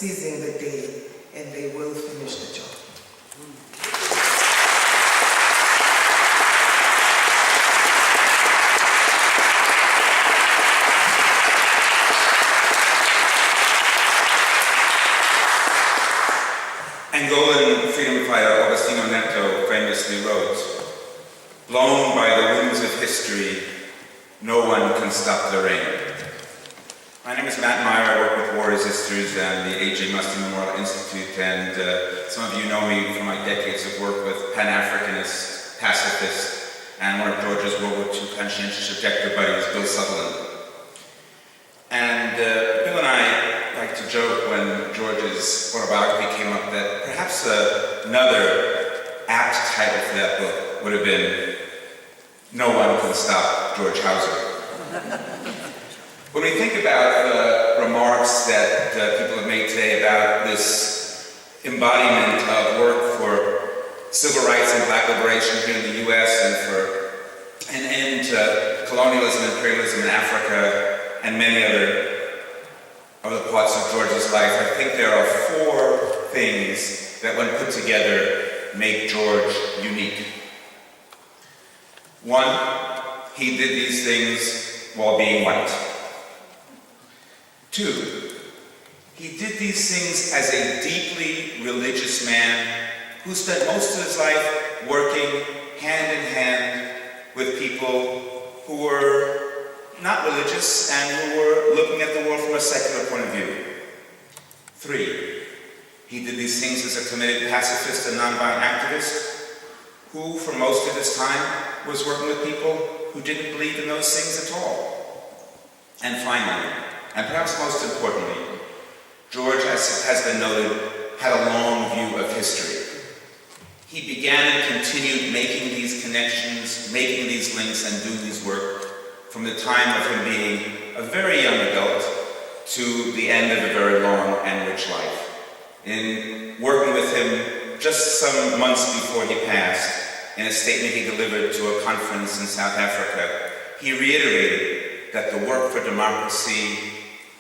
seizing the day, and they will finish the job. Angolan freedom fighter Agostinho Neto famously wrote, "Blown by the winds of history, no one can stop the rain." My name is Matt Meyer. I work with War Resisters and the A.J. Muste Memorial Institute, and some of you know me from my decades of work with Pan-Africanist, pacifist, and one of George's World War II conscientious objector buddies, Bill Sutherland. And Bill and I like to joke when George's autobiography came up that perhaps another apt title for that book would have been "No One Can Stop George Hauser." When we think about the remarks that people have made today about this embodiment of work for civil rights and black liberation here in the U.S. and for an end to colonialism and imperialism in Africa and many other parts of George's life, I think there are four things that, when put together, make George unique. One, he did these things while being white. Two, he did these things as a deeply religious man who spent most of his life working hand in hand with people who were not religious and who were looking at the world from a secular point of view. Three, he did these things as a committed pacifist and nonviolent activist who, for most of his time, was working with people who didn't believe in those things at all. And finally, and perhaps most importantly, George, as has been noted, had a long view of history. He began and continued making these connections, making these links, and doing this work from the time of him being a very young adult to the end of a very long and rich life. In working with him just some months before he passed, in a statement he delivered to a conference in South Africa, he reiterated that the work for democracy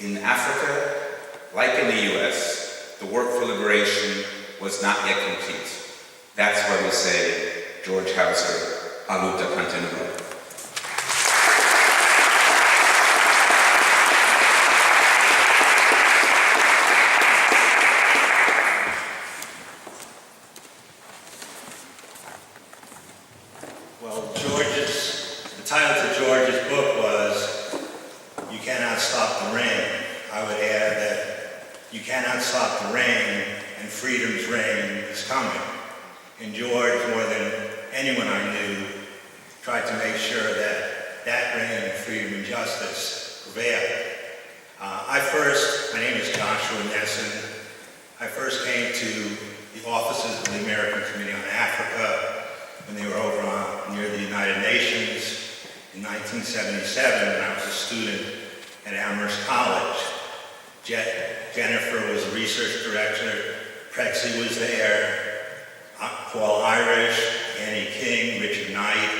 in Africa, like in the US, the work for liberation was not yet complete. That's why we say, George Hauser, a luta continua. Well, the title to George's book was "You Cannot Stop the Rain." I would add that you cannot stop the rain, and freedom's rain is coming. And George, more than anyone I knew, tried to make sure that that reign of freedom and justice prevailed. My name is Joshua Nesson. I first came to the offices of the American Committee on Africa when they were over near the United Nations in 1977 when I was a student at Amherst College. Jennifer was the research director, Prexy was there, Paul Irish, Annie King, Richard Knight,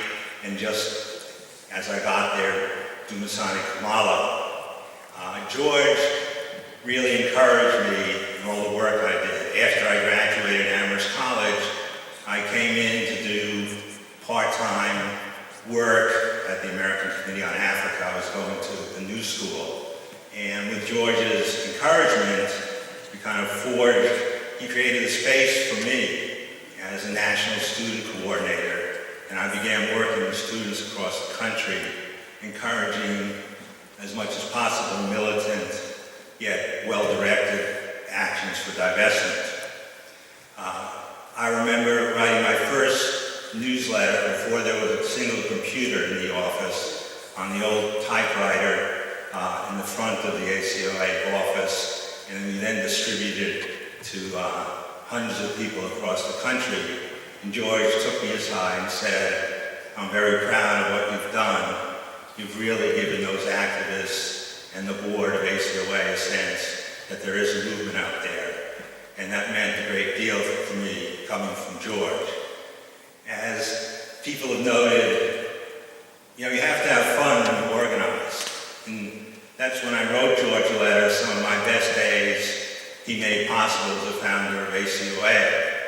and just as I got there, Dumasani Kamala. George really encouraged me in all the work I did. After I graduated at Amherst College, I came in to do part-time work at the American Committee on Africa. I was going to the new school. And with George's encouragement, he created a space for me as a national student coordinator. And I began working with students across the country, encouraging as much as possible militant, yet well-directed actions for divestment. I remember writing my first newsletter before there was a single computer in the office on the old typewriter in the front of the ACOA office, and we then distributed to hundreds of people across the country. And George took me aside and said, "I'm very proud of what you've done. You've really given those activists and the board of ACOA a sense that there is a movement out there." And that meant a great deal for me, coming from George. As people have noted, you have to have fun when you organize. And that's when I wrote George a letter. Some of my best days he made possible as the founder of ACOA.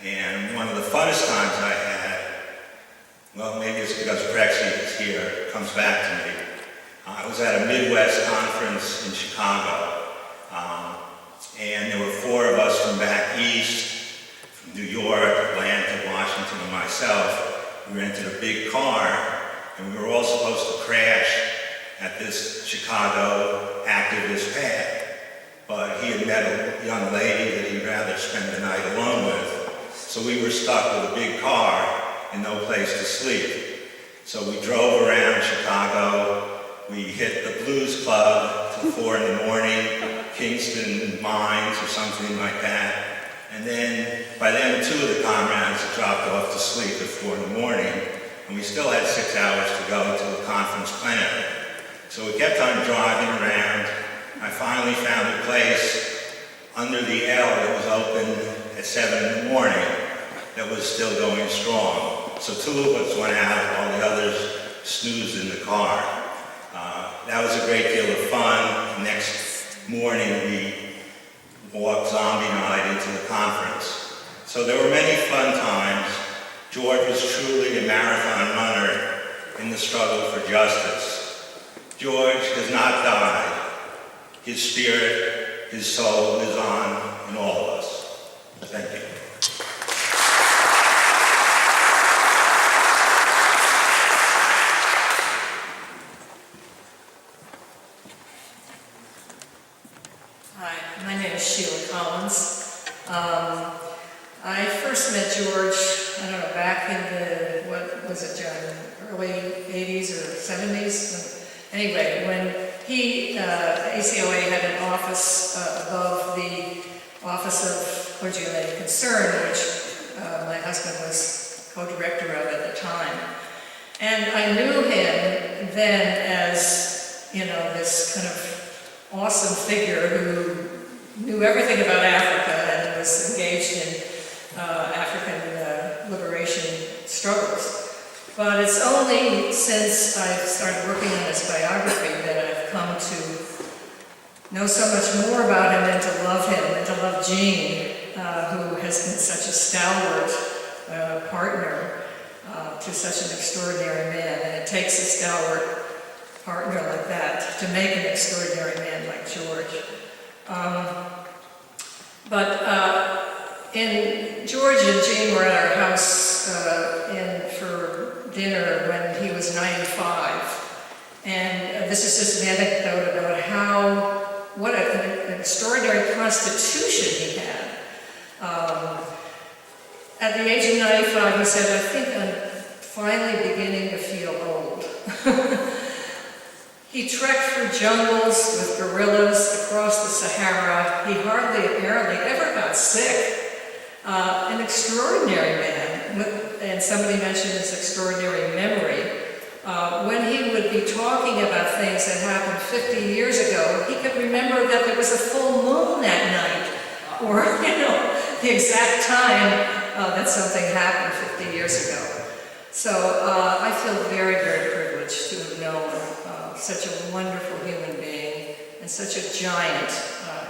And one of the funnest times I had, well, maybe it's because Prexy is here, it comes back to me. I was at a Midwest conference in Chicago, and there were 4 of us from back east, from New York, Atlanta, Washington, and myself. We rented a big car, and we were all supposed to crash at this Chicago activist pad. But he had met a young lady that he'd rather spend the night alone with. So we were stuck with a big car and no place to sleep. So we drove around Chicago. We hit the Blues Club till 4 in the morning, Kingston Mines or something like that. And then, by then, 2 of the comrades had dropped off to sleep at 4 in the morning, and we still had 6 hours to go to the conference plenary. So we kept on driving around. I finally found a place under the L that was open at 7 in the morning that was still going strong. So 2 of us went out, all the others snoozed in the car. That was a great deal of fun. Next morning we walked zombie night into the conference. So there were many fun times. George was truly a marathon runner in the struggle for justice. George has not died. His spirit, his soul lives on in all of us. Thank you. Hi, my name is Sheila Collins. I first met George, I don't know, back in the, what was it, John, early 80s or 70s? Anyway, when ACOA had an office above the Office of Clergy-Related Concern, which my husband was co-director of at the time. And I knew him then as, you know, this kind of awesome figure who knew everything about Africa and was engaged in African liberation struggles. But it's only since I've started working on his biography that I've come to know so much more about him and to love him and to love Jean, who has been such a stalwart partner to such an extraordinary man. And it takes a stalwart partner like that to make an extraordinary man like George. George and Jean were at our house for dinner when he was 95. And this is just an anecdote about what an extraordinary constitution he had. At the age of 95, he said, "I think I'm finally beginning to feel old." He trekked through jungles with gorillas across the Sahara. He hardly apparently ever got sick. An extraordinary man, and somebody mentioned his extraordinary memory. When he would be talking about things that happened 50 years ago, he could remember that there was a full moon that night, or, the exact time that something happened 50 years ago. So I feel very, very privileged to have known such a wonderful human being and such a giant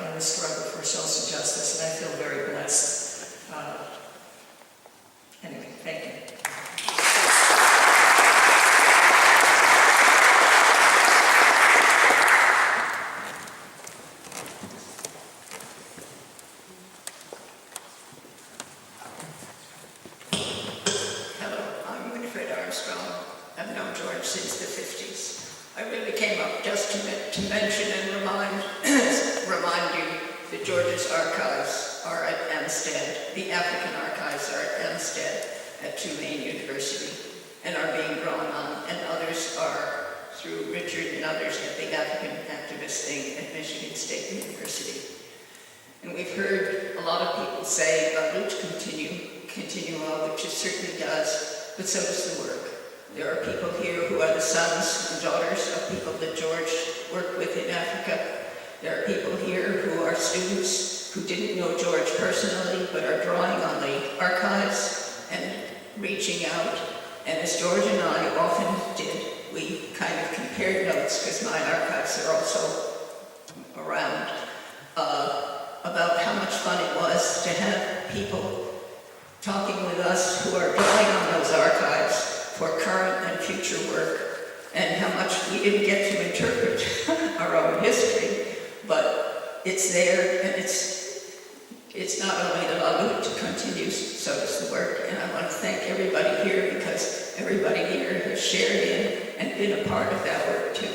in the struggle for social justice, and I feel very blessed. Anyway, thank you. Hello, I'm Winifred Armstrong. I've known George since the 50s. I really came up just to mention and remind you that George's archives are at Amstead. The African archives are at Amstead at Tulane University and are being drawn on, and others are through Richard and others at the African activist thing at Michigan State University. And we've heard a lot of people say root continuum, which it certainly does, but so does the work. There are people here who are the sons and daughters of people that George worked with in Africa. There are people here who are students who didn't know George personally, but are drawing on the archives and reaching out. And as George and I often did, we kind of compared notes, because my archives are also around, about much fun it was to have people talking with us who are drawing on those archives for current and future work, and how much we didn't get to interpret our own history, but it's there, and it's not only the La Lutte continues, so does the work, and I want to thank everybody here, because everybody here has shared in and been a part of that work too.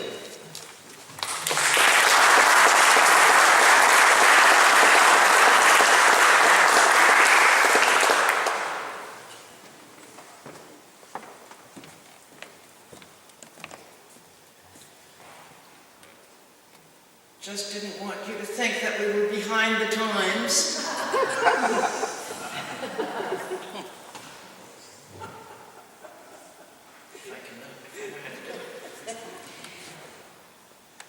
Just didn't want you to think that we were behind the times.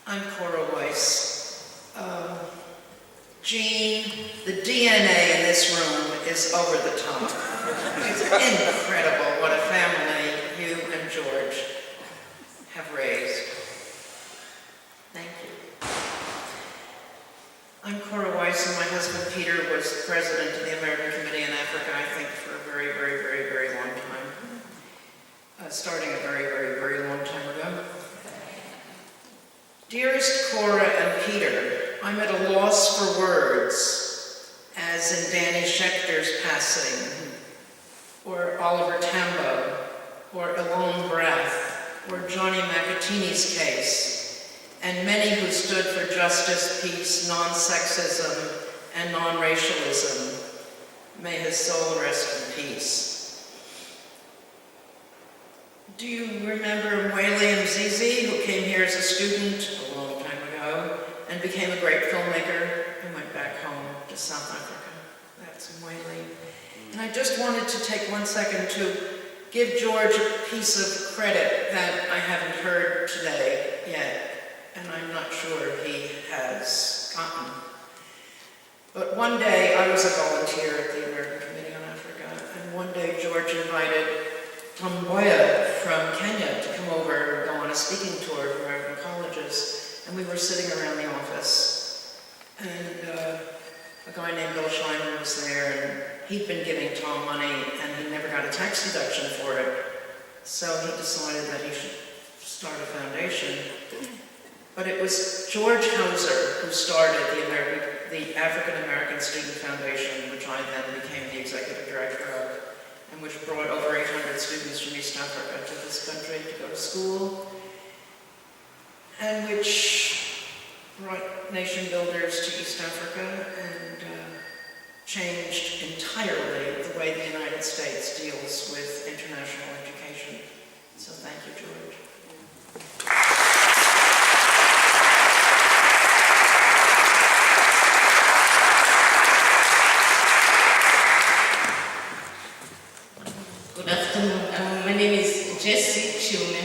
I'm Cora Weiss. Jean, the DNA in this room is over the top. It's incredible what a family you and George have raised. Thank you. I'm Cora Weiss, and my husband Peter was president of the American Committee in Africa, I think, for a very, very, very, very long time. Starting a very, very, very long time ago. Dearest Cora and Peter, I'm at a loss for words, as in Danny Schechter's passing, or Oliver Tambo, or Elon Brath, or Johnny McAteeny's case, and many who stood for justice, peace, non-sexism, and non-racialism. May his soul rest in peace. Do you remember Mweli Mzizi, who came here as a student a long time ago and became a great filmmaker and went back home to South Africa? That's Mweli. And I just wanted to take 1 second to give George a piece of credit that I haven't heard today yet, and I'm not sure he has gotten. But one day, I was a volunteer at the American Committee on Africa, and one day George invited Tom Mboya from Kenya to come over and go on a speaking tour of American colleges, and we were sitting around the office, and a guy named Bill Schleiman was there, and he'd been giving Tom money, and he never got a tax deduction for it, so he decided that he should start a foundation. But it was George Hauser who started the African American Student Foundation, which I then became the executive director of, and which brought over 800 students from East Africa to this country to go to school, and which brought nation builders to East Africa and changed entirely the way the United States deals with international education. So thank you, George. Good afternoon. My name is Jessie Chume,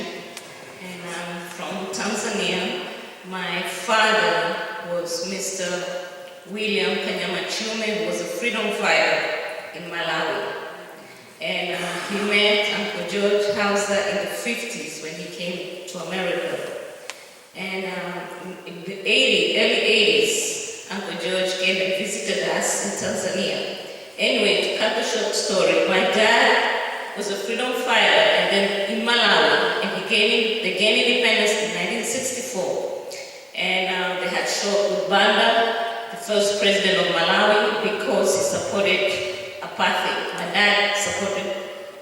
and I'm from Tanzania. My father was Mr. William Kanyama Chume, who was a freedom fighter in Malawi. And he met Uncle George Hauser in the 50s when he came to America. And in the early 80s, Uncle George came and visited us in Tanzania. Anyway, to cut the short story, my dad was a freedom fighter, and then in Malawi, and they gained independence in 1964. And they had shot with Banda, the first president of Malawi, because he supported apartheid. My dad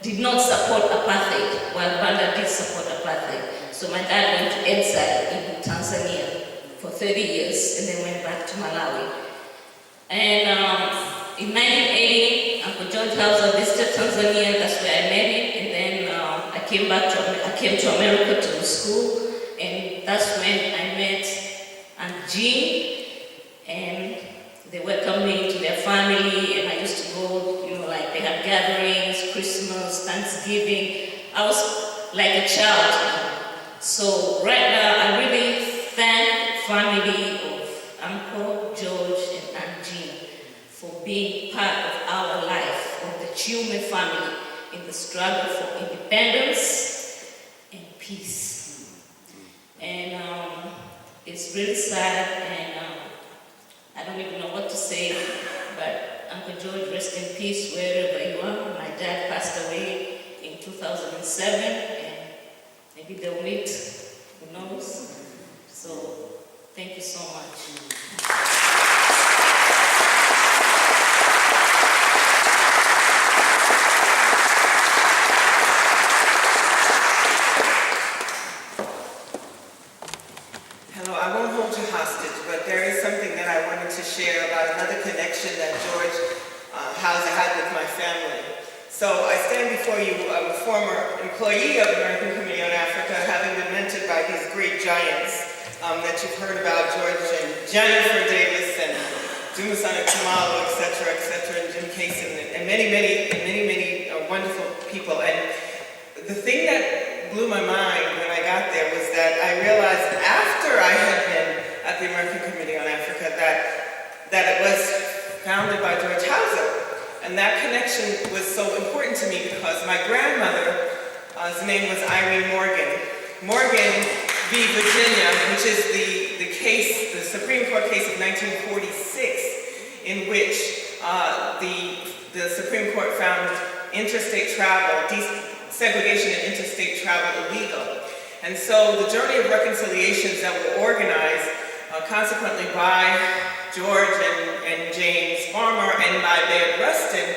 did not support apartheid, while Banda did support apartheid. So my dad went to exile in Tanzania for 30 years, and then went back to Malawi. And in 1980, Uncle George Hauser visited Tanzania. That's where I met him, and then I came to America to school, and that's when I met Aunt Jean, and they welcomed me into their family, and I used to go, like they had gatherings, Christmas, Thanksgiving. I was like a child. So right now, I really thank the family of Uncle George and Aunt Jean for being part of our life, of the Chume family, in the struggle for independence and peace. And it's really sad, and I don't even know what to say, but Uncle George, rest in peace wherever you are. My dad passed away in 2007, and maybe they'll meet, who knows? So, thank you so much. Hello, I won't hold you hostage, but there is something that I wanted to share about another connection that George Hauser had with my family. So I stand before you, a former employee of the American Committee on Africa, having been mentored by these great giants that you've heard about, George and Jennifer Davis and Dumasana Kumalo, et cetera, and Jim Case, and many wonderful people. And the thing that blew my mind when I got there was that I realized after I had been at the American Committee on Africa that it was founded by George Hauser. And that connection was so important to me because my grandmother, his name was Irene Morgan. Morgan v. Virginia, which is the case, the Supreme Court case of 1946, in which the Supreme Court found interstate travel, segregation and interstate travel illegal. And so the journey of reconciliations that were organized consequently by George and James Farmer and by Bayard Rustin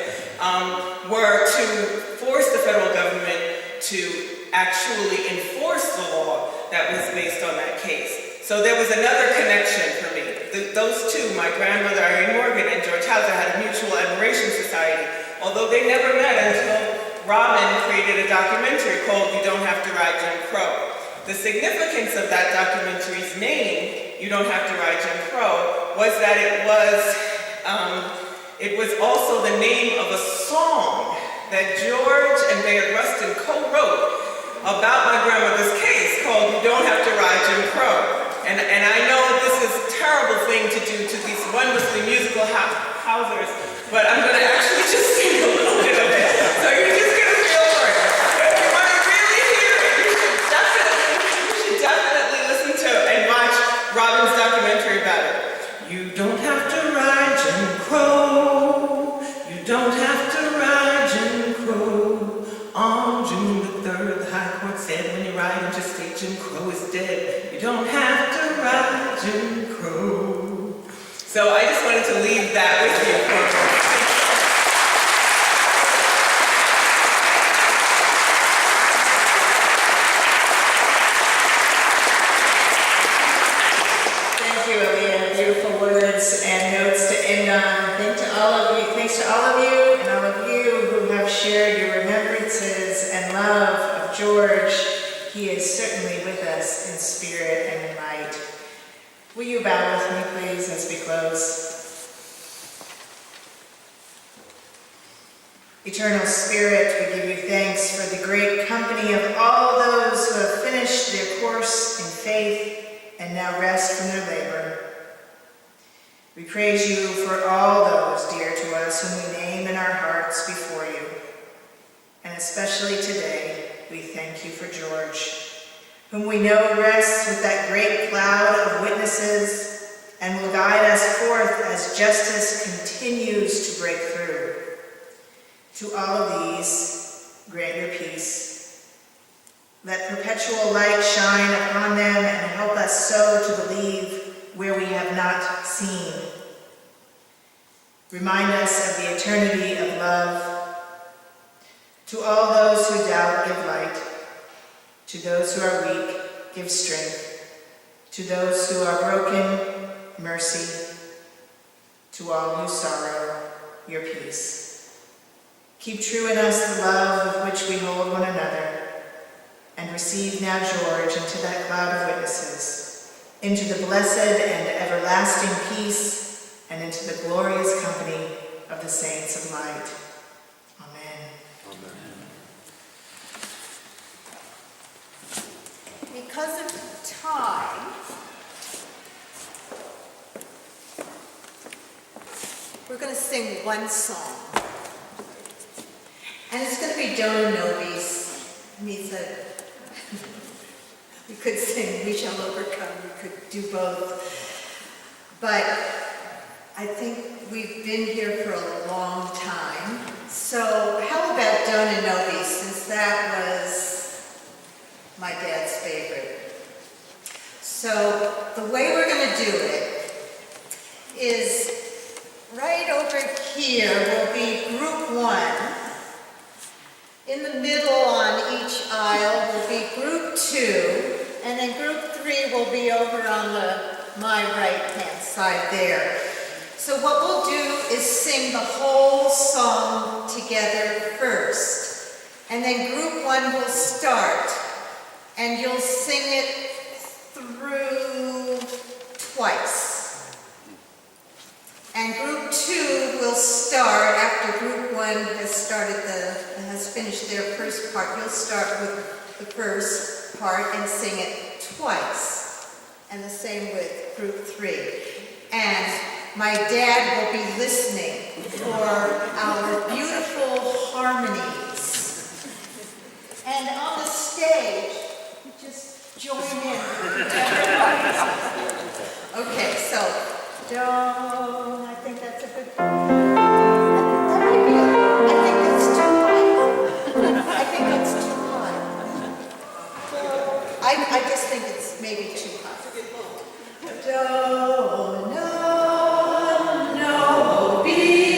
were to force the federal government to actually enforce the law that was based on that case. So there was another connection for me. Those two, my grandmother Irene Morgan and George Hauser, had a mutual admiration society, although they never met until Robin created a documentary called You Don't Have to Ride Jim Crow. The significance of that documentary's name, You Don't Have to Ride Jim Crow, was that it was also the name of a song that George and Bayard Rustin co-wrote about my grandmother's case called You Don't Have to Ride Jim Crow. And I know this is a terrible thing to do to these wonderfully musical Hausers, but I'm going to actually just sing a little bit of it. So you're just going to feel for it. If you want to really hear it, you should definitely listen to and watch Robin's documentary about it. You don't have to ride Jim Crow. You don't have to ride Jim Crow. On June the 3rd, the High Court said when you ride interstate, Jim Crow is dead. You don't have to ride Jim Crow. So I just wanted to leave that with you for a moment. Thank you, Aaliyah. Beautiful words and notes to end on. Thanks to all of you and all of you who have shared your remembrances and love of George. He is certainly with us in spirit and in light. Will you bow with me, please, as we close? Eternal Spirit, we give you thanks for the great company of all those who have finished their course in faith and now rest from their labor. We praise you for all those dear to us whom we name in our hearts before you. And especially today, we thank you for George, whom we know rests with that great cloud of witnesses and will guide us forth as justice continues to break through. To all of these, grant your peace. Let perpetual light shine upon them and help us so to believe where we have not seen. Remind us of the eternity of love. To all those who doubt, give light. To those who are weak, give strength. To those who are broken, mercy. To all who sorrow, your peace. Keep true in us the love with which we hold one another, and receive now George into that cloud of witnesses, into the blessed and everlasting peace, and into the glorious company of the saints of light. Amen. Because of time, we're going to sing one song. And it's going to be Dona Nobis. Means that we could sing We Shall Overcome, we could do both. But I think we've been here for a long time. So how about Dona Nobis, since that was my dad's favorite. So the way we're going to do it is right over here will be group 1. In the middle on each aisle will be group 2. And then group 3 will be over on my right-hand side there. So what we'll do is sing the whole song together first. And then group 1 will start. And you'll sing it through twice. And group 2 will start after group 1 has finished their first part. You'll start with the first part and sing it twice. And the same with group 3. And my dad will be listening for our beautiful harmonies. And on the stage, just join in. Okay, so, do, I think that's a good, that might be, I think that's too high. I think that's too high. I just think it's maybe too high. Do, no, be.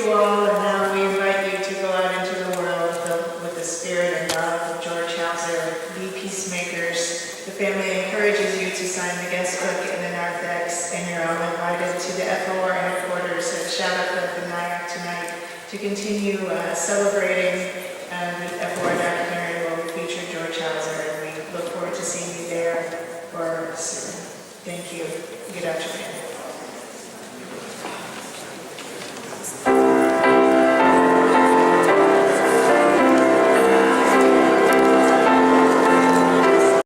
you all, and now we invite you to go out into the world filled with the spirit and love of George Hauser. Be peacemakers. The family encourages you to sign the guest book in the narthex, and you're all invited to the FOR headquarters at Shabbat in Nyack tonight to continue celebrating the FOR documentary where we feature George Hauser, and we look forward to seeing you there or soon. Thank you. Good afternoon.